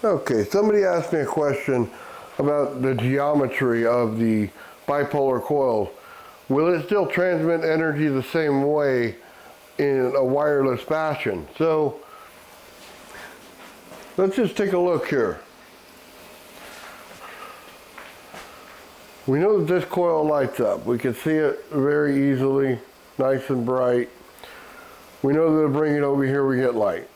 Okay, somebody asked me a question about the geometry of the bipolar coils. Will it still transmit energy the same way in a wireless fashion? So let's just take a look here. We know that this coil lights up. We can see it very easily, nice and bright. We know that bring it over here, we get light.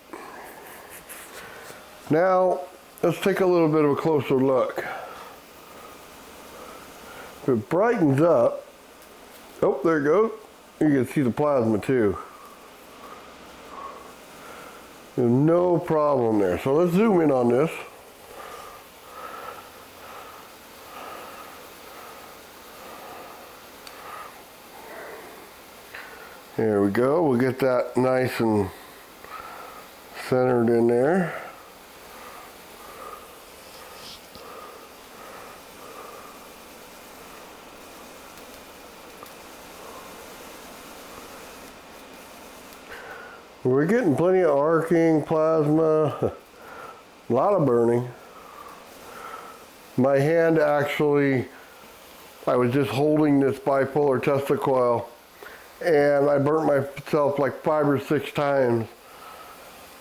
Now, let's take a little bit of a closer look. If it brightens up, oh, there it goes. You can see the plasma too. There's no problem there. So let's zoom in on this. There we go. We'll get that nice and centered in there. We're getting plenty of arcing, plasma, a lot of burning. My hand actually, I was just holding this bipolar Tesla coil and I burnt myself like 5 or 6 times.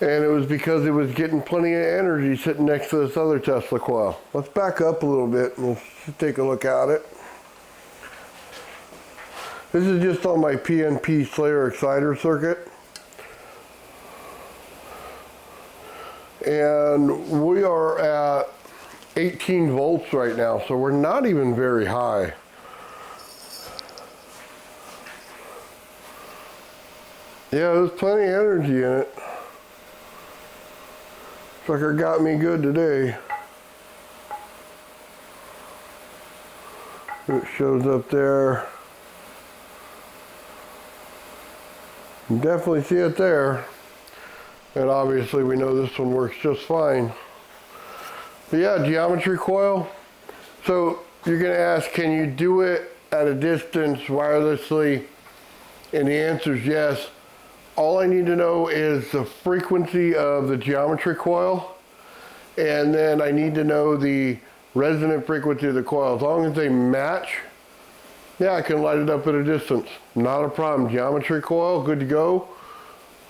And it was because it was getting plenty of energy sitting next to this other Tesla coil. Let's back up a little bit and let's take a look at it. This is just on my PNP Slayer exciter circuit. And we are at 18 volts right now, so we're not even very high. Yeah, there's plenty of energy in it. Sucker got me good today. It shows up there. You can definitely see it there. And obviously we know this one works just fine. But yeah, geometry coil. So you're gonna ask, can you do it at a distance wirelessly? And the answer is yes. All I need to know is the frequency of the geometry coil, and then I need to know the resonant frequency of the coil. As long as they match, yeah, I can light it up at a distance. Not a problem. Geometry coil, good to go.